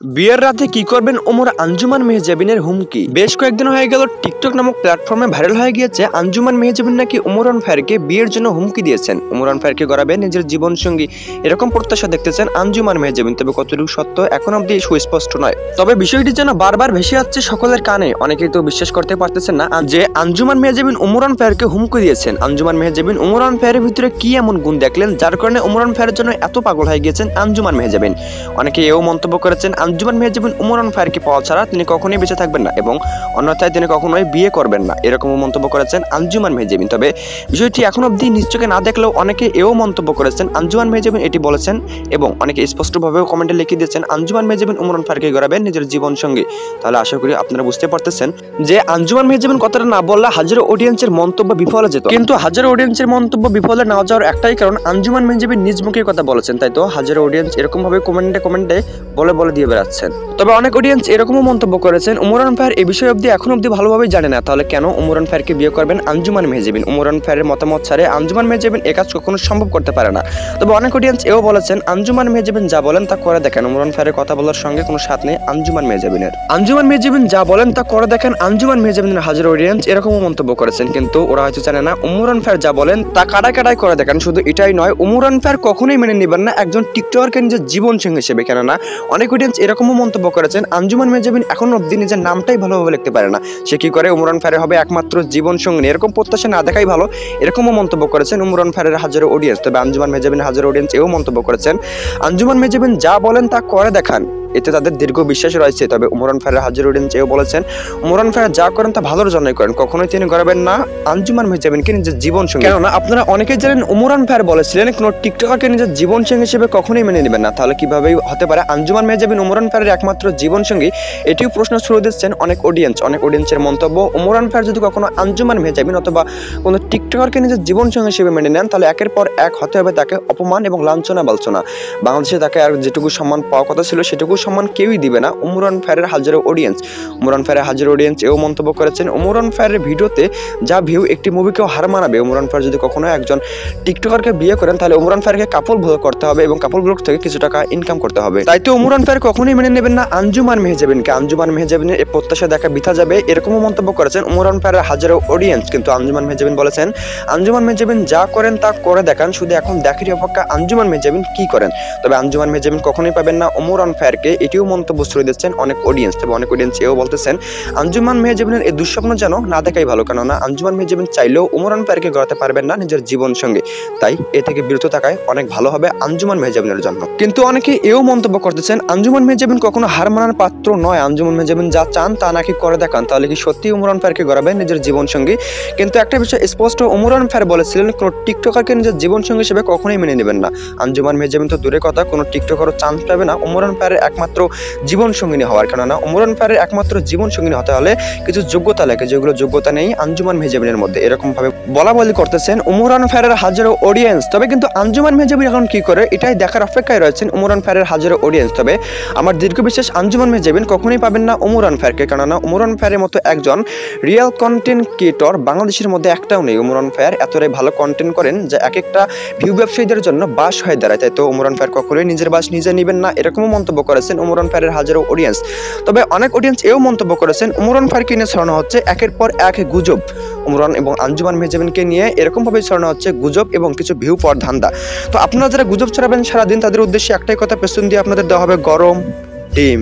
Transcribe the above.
বিয়ের রাতে কি করবেন ওমর আঞ্জুমান মেহজাবিনের হুমকি। বেশ কয়েকদিন হয়ে গেল টিকটক নামক প্ল্যাটফর্মে ভাইরাল হয়ে গিয়েছে আঞ্জুমান মেহজাবিন নাকি ওমরান ফায়ারকে বিয়ের জন্য হুমকি দিয়েছেন। ওমরান ফায়ারকে গড়াবে নিজের জীবন সঙ্গী এরকম প্রত্যাশা দেখতেছেন আঞ্জুমান মেহজাবিন, তবে কতটুকু সত্য এখন অব্দি সুস্পষ্ট নয়। তবে বিষয়টি যেন বারবার ভেসে যাচ্ছে সকলের কানে, অনেকেই তো বিশ্বাস করতে পারতেছেন না যে আঞ্জুমান মেহজাবিন ওমরান ফায়ারকে হুমকি দিয়েছেন। আঞ্জুমান মেহজাবিন ওমরান ফায়ারের ভিতরে কি এমন গুণ দেখলেন যার কারণে ওমরান ফায়ারের জন্য এত পাগল হয়ে গিয়েছেন আঞ্জুমান মেহজাবিন। অনেকে এও মন্তব্য করেছেন আঞ্জুমান মেহজাবিন ওমরান ফায়ারকে পাওয়া ছাড়া তিনি কখনোই বেঁচে থাকবেন না এবং অন্যথায় তিনি কখনোই বিয়ে করবেন না, এরকমও মন্তব্য করেছেন আঞ্জুমান মেহজাবিন। তবে বিষয়টি এখন অবধি নিশ্চয়ই না দেখলেও অনেকে এও মন্তব্য করেছেন আঞ্জুমান মেহজাবিন এটি বলেছেন এবং অনেকে স্পষ্টভাবে কমেন্টে লিখে দিয়েছেন আঞ্জুমান মেহজাবিন ওমরান ফায়ারকে গড়াবেন নিজের জীবন সঙ্গী। তাহলে আশা করি আপনারা বুঝতে পারতেছেন যে আঞ্জুমান মেহজাবিন কথাটা না বললে হাজারো অডিয়েন্সের মন্তব্য বিফলে যেত, কিন্তু হাজারো অডিয়েন্সের মন্তব্য বিফলে না যাওয়ার একটাই কারণ আঞ্জুমান মেহজাবিন নিজ মুখে কথা বলেছেন, তাই তো হাজারো অডিয়েন্স এরকম ভাবে কমেন্টে বলে দিয়ে বেড়াচ্ছেন। তবে অনেক অডিয়েন্স এরকমও মন্তব্য করেছেন ওমরান ফায়ার এই বিষয় অবধি এখন অবধি ভালোভাবে জানে না, তাহলে কেন ওমরান ফায়ারকে বিয়ে করবেন আঞ্জুমান মেহজাবিন। ওমরান ফায়ারের মতামত ছাড়ে আঞ্জুমান মেহজাবিন এ কাজ কখনো সম্ভব করতে পারে না। তবে অনেক অডিয়েন্স এও বলেছেন আঞ্জুমান মেহজাবিন যা বলেন তা করে দেখেন, ওমরান ফায়ারের কথা বলার সঙ্গে কোনো সাথ নেই আঞ্জুমান মেহজাবিনের। আঞ্জুমান মেহজাবিন যা বলেন তা করে দেখেন আঞ্জুমান মেহজাবিনের হাজার অডিয়েন্স এরকমও মন্তব্য করেছেন, কিন্তু ওরা হয়তো জানে না ওমরান ফায়ার যা বলেন তা কাটাই করে দেখেন। শুধু এটাই নয়, ওমরান ফায়ার কখনোই মেনে নেবেন না একজন টিকটকারকে নিজের জীবন সঙ্গী হিসেবে, কেননা অনেক অডিয়েন্স এরকমও মন্তব্য করেছেন আঞ্জুমান মেহজাবিন এখন অব্দি নিজের নামটাই ভালোভাবে লিখতে পারে না, সে কি করে ওমরান ফায়ার হবে একমাত্র জীবন সঙ্গী, এরকম প্রত্যাশা না দেখাই ভালো, এরকমও মন্তব্য করেছেন ওমরান ফায়ারের হাজারো অডিয়েন্স। তবে আঞ্জুমান মেহজাবিনের হাজারো অডিয়েন্স এও মন্তব্য করেছেন আঞ্জুমান মেহজাবিন যা বলেন তা করে দেখান, এতে তাদের দীর্ঘ বিশ্বাস রয়েছে। তবে ওমরান ফায়ারের হাজার অডিয়েন্স এও বলেছেন ওমরান ফায়ার যা করেন তা ভালোর জন্যই করেন, কখনোই তিনি গড়াবেন না আঞ্জুমান মেহজাবিনকে নিজের জীবন সঙ্গী। কেননা আপনারা অনেকেই জানেন ওমরান ফায়ার বলেছিলেন কোনো টিকটকারকে নিজের জীবন সঙ্গী হিসেবে কখনোই মেনে নেবেন না, তাহলে কিভাবে হতে পারে আঞ্জুমান মেহজাবিন ওমরান ফায়ারের একমাত্র জীবন সঙ্গী? এটিও প্রশ্ন ছুড়ে দিচ্ছেন অনেক অডিয়েন্সের মন্তব্য ওমরান ফায়ার যদি কখনো আঞ্জুমান মেহজাবিন অথবা কোনো টিকটকারকে নিজের জীবন সঙ্গী হিসেবে মেনে নেন তাহলে একের পর এক হতে হবে তাকে অপমান এবং লাঞ্ছনা বালছনা। বাংলাদেশে তাকে আর যেটুকু সম্মান পাওয়ার কথা ছিল সেটুকু সম্মান কেউই দিবে না ওমরান ফায়ারের হাজারো অডিয়েন্স এও মন্তব্য করেছেন ওমরান ফায়ারের ভিডিওতে যা ভিউ একটি মুভিকেও হার মানাবে। ওমরান ফায়ার যদি কখনো একজন টিকটকারকে বিয়ে করেন তাহলে ওমরান ফায়ারকে কাপল ব্লগ করতে হবে এবং কাপল ব্লগ থেকে কিছু টাকা ইনকাম করতে হবে। তাই তো ওমরান ফায়ার কখনোই মেনে নেবেন না আঞ্জুমান মেহজাবিনকে, আঞ্জুমান মেহজাবিনের এই প্রত্যাশা দেখা বৃথা যাবে, এরকমও মন্তব্য করেছেন ওমরান ফায়ারের হাজারো অডিয়েন্স। কিন্তু আঞ্জুমান মেহজাবিন বলেছেন আঞ্জুমান মেহজাবিন যা করেন তা করে দেখান, শুধু এখন দেখারই অপেক্ষা আঞ্জুমান মেহজাবিন কি করেন। তবে আঞ্জুমান মেহজাবিন কখনোই পাবেন না ওমরান ফায়ারকে, এটিও মন্তব্য ছড়িয়ে দিচ্ছেন অনেক অডিয়েন্স। তবে অনেক অডিয়েন্স এও বলতেছেন আঞ্জুমান মেহজাবিনের এই দুঃস্বপ্ন যেন না দেখাই ভালো, কেননা আঞ্জুমান মেহজাবিন চাইলেও ওমরান ফায়ারকে গড়াতে পারবেন না নিজের জীবন সঙ্গে, তাই এ থেকে বিরত থাকায় অনেক ভালো হবে আঞ্জুমান মেহজাবিনের জন্য। কিন্তু অনেকে এও মন্তব্য করতেছেন আঞ্জুমান মেহজাবিন কখনো হার মানার পাত্র নয়, আঞ্জুমান মেহজাবিন যা চান তা নাকি করে দেখান, তাহলে কি সত্যি ওমরান ফায়ারকে গড়াবেন নিজের জীবন সঙ্গী? কিন্তু একটা বিষয় স্পষ্ট, ওমরান ফায়ার বলেছিলেন কোনো টিকটকারকে নিজের জীবন সঙ্গী হিসেবে কখনোই মেনে নেবেন না। আঞ্জুমান মেহজাবিন তো দূরের কথা, কোনো টিকটকারও চান্স পাবে না ওমরান ফায়ারের একমাত্র জীবন সঙ্গিনী হওয়ার, কেননা ওমরান ফায়ারের একমাত্র জীবন সঙ্গিনী হতে হলে কিছু যোগ্যতা লাগে, যেগুলো যোগ্যতা নেই আঞ্জুমান মেহজাবিনের মধ্যে, এরকম ভাবে বলা করতেছেন ওমরান ফায়ারের হাজারো অডিয়েন্স। তবে কিন্তু আঞ্জুমান মেহজাবিন এখন কি করে এটাই দেখার অপেক্ষায় রয়েছেন ওমরান ফায়ারের হাজারো অডিয়েন্স। তবে আমার দীর্ঘ বিশ্বাস আঞ্জুমান মেহজাবিন কখনোই পাবেন না ওমরান ফায়ারকে, কেননা ওমরান ফায়ারের মতো একজন রিয়েল কন্টেন্ট ক্রিয়েটর বাংলাদেশের মধ্যে একটাও নেই। ওমরান ফায়ার এতটাই ভালো কন্টেন্ট করেন যে এক একটা ভিউ ব্যবসায়ীদের জন্য বাস হয়ে দাঁড়ায়, তাই তো ওমরান ফায়ার কখনোই নিজের বাস নিজে নেবেন না, এরকমও মন্তব্য করেছেন ওমরান ফায়ারের হাজারো অডিয়েন্স। তবে অনেক অডিয়েন্স এও মন্তব্য করেছেন ওমরান ফায়ারকে নিয়ে ছড়ানো হচ্ছে একের পর এক গুজব, ওমরান এবং আঞ্জুমান মেহজাবিনকে নিয়ে এরকম ভাবে ছড়ানো হচ্ছে গুজব এবং কিছু ভিউ পাওয়ার ধান্দা। তো আপনারা যারা গুজব ছড়াবেন সারাদিন তাদের উদ্দেশ্যে একটাই কথা পেছন দিয়ে আপনাদের দেওয়া হবে গরম ডিম।